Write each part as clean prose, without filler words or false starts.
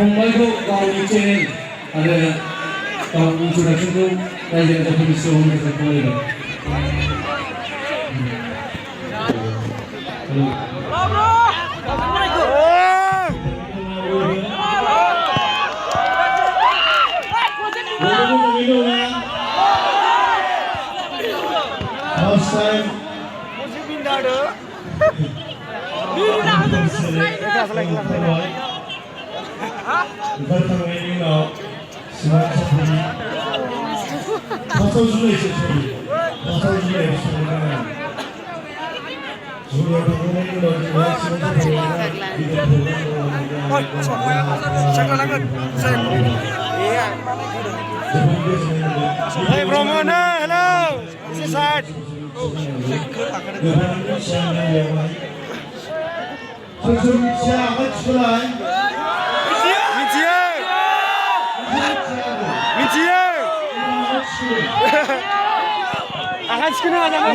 फंबायखौ गावनि चेनेल आरो गावनि इन्ट्रडाक्सनखौ रायजो राजाफोरनि सिगाङाव होनो थाखाय खावलायबाय। Hey Brahmana, hello. This is side. Akan çıkın ada mı?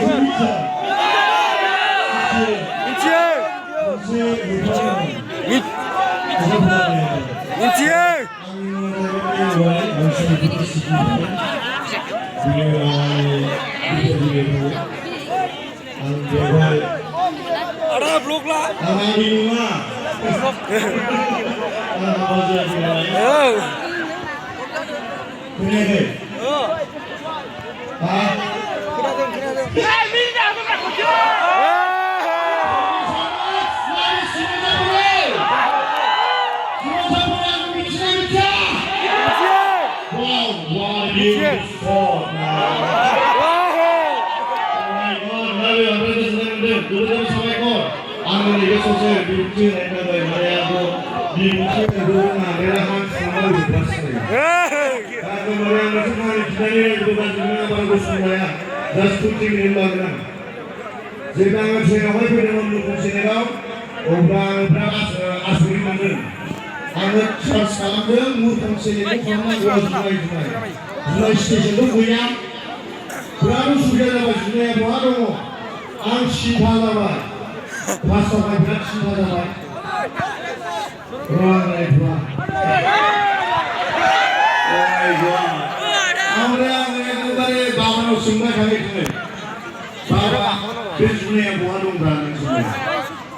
Ada blok lah.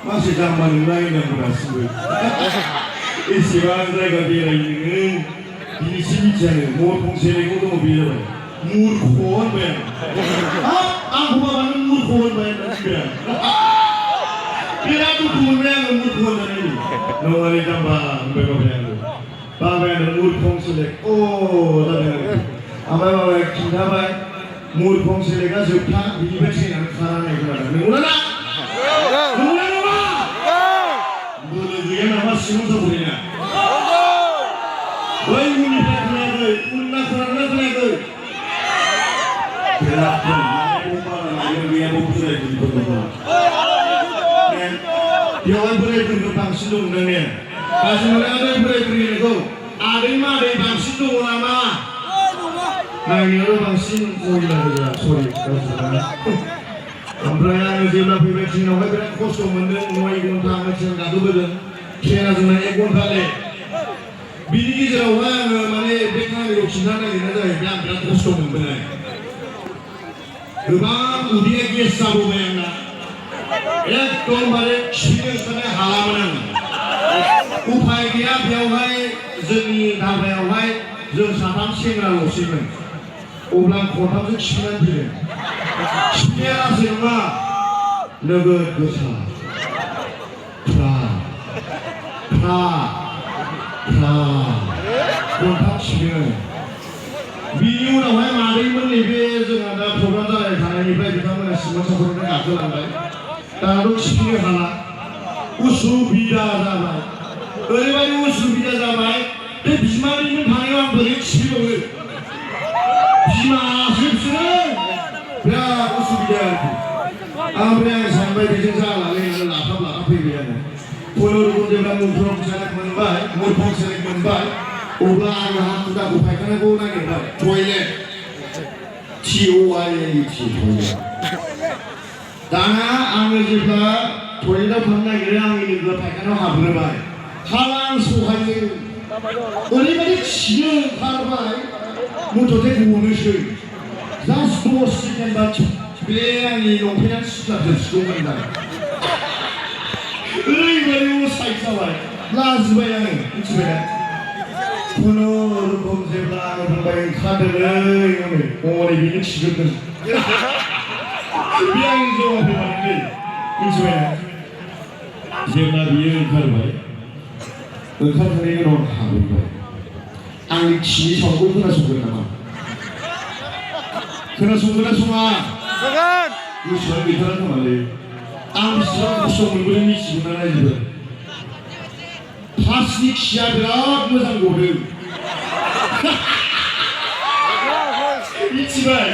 Masih zaman lain yang berhasil. Istilah mereka bilang ini di sini jangan mau fungsi itu mau bilang murkoan ben. Aku makan murkoan ben bilang. Bilang tu punya murkoan ini. Nongari tambah mereka bilang. Bahagian murfungsi lek. Oh, dah. Apa kita baik murfungsi lek juga di bersih nak sarana itu ada. Mula. Nama semua punya. Bayi ini pernah punah kerana. Berapa yang dia buat itu betul. Dia orang boleh berkembang sidung dengan. Kalau mereka ada boleh berikan, ada mana ada bang sidung lama. Nah ini orang bang sidung boleh sorry. Ambraya जेब्ला फैबाय जोंनावहाय बिराद खस्थ' मोनदों नय घन्टा जों गादबोदों ट्रेना जोंना 1 घन्टा लेट बिनि गेजेरावहाय आङो माने बे खामानिखौ खिन्थानो नागिरनाय जाहैबाय आं बिराद खस्थ' मोनबोनाय गोबां उदैया गेस जाबोबाय आंना एकदमबारे खिनो ओंखारनो हालामोन आं उफाय गैया बेयावहाय जोंनि धाबायावहाय जों साथाम सेंग्राल'सैमोन अब्ला आं खनथामसो खिनानै फैदों खिनाया लासै नङा नोगोद गोसा खनथाम खिनो बिनि उनावहाय मादैमोननि बे जोंहा दा प्रग्राम जानाय थानायनिफ्राय बिथांमोना सिङाव साफोरनिफ्राय गाखोलांबाय दाथ' खिनो हाला उसुबिदा जाबाय ओरैबायदि उसुबिदा जाबाय बे बिमादैमोन थानायाव आं बोरै खिबावो बिमासो बिसोरो बिराद उसुबिदा आरोखि आं सानबाय बेजों जालालै लाथाब फैबाय आङो खुनुरुखुम जेब्ला मुरफं सेलेक्ट मोनबाय अब्ला आङो हाखु दाखु फायखानाखौ नागिरबाय टयलेट TOILET दाना आङो जेब्ला टयलेटाव थांनो नागिरो आंनि लोगोआ फायखानायाव हाबग्रोबाय हाला आं सहायनो ओरैबायदि खिनो ओंखारबाय मथ'थे गनोसै जास्ट 10 सेकेन्ड बा बे आंनि लंपेन्टआ सिख्लाबजोबसिगौमोन दा ओरैबायदि असाइड जाबाय लाजिबाय आङो मिथिबाय ना खुनुरुखुम जेब्ला आङो बुंबाय ओंखारदोलै हनै बेनो खिगोरदों बे आंनि ज'मा फैमारदों मिथिबाय ना जेब्ला बियो ओंखारबाय ओंखारखांनायनि उनाव हाबहैबाय आंनि खिनि साउन्डखौ खोनासंगोन नामा खोनासंगोन ना सङा गोसोआ गैथारा खोमालै आं बिसिबां खस्थ' मोनबोदों मिथिगौ ना रायजोफोर फार्स्टनि खिया बिराद मोजां गदों मिथिबाय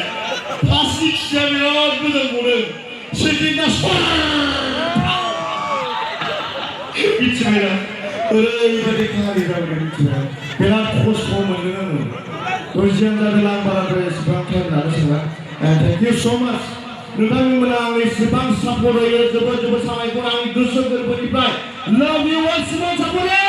फार्स्टनि खिया बिराद मोजां गदों सेकेन्डआ मिथिबाय ना ओरैबायदि खामानि जाबोदों मिथिबाय बिराद खस्थ' मोनदों आङो दसेयानो जादों आं बाराद्राय एसेबां टाइम लानो साना थेंक इउ स' माच नोंथांमोना आंनो एसेबां सापर्ट होयो जोबोद जोबोद साबायखर आंनि गोसो गोरबोनिफ्राय लाभ इउ अल सापर्ट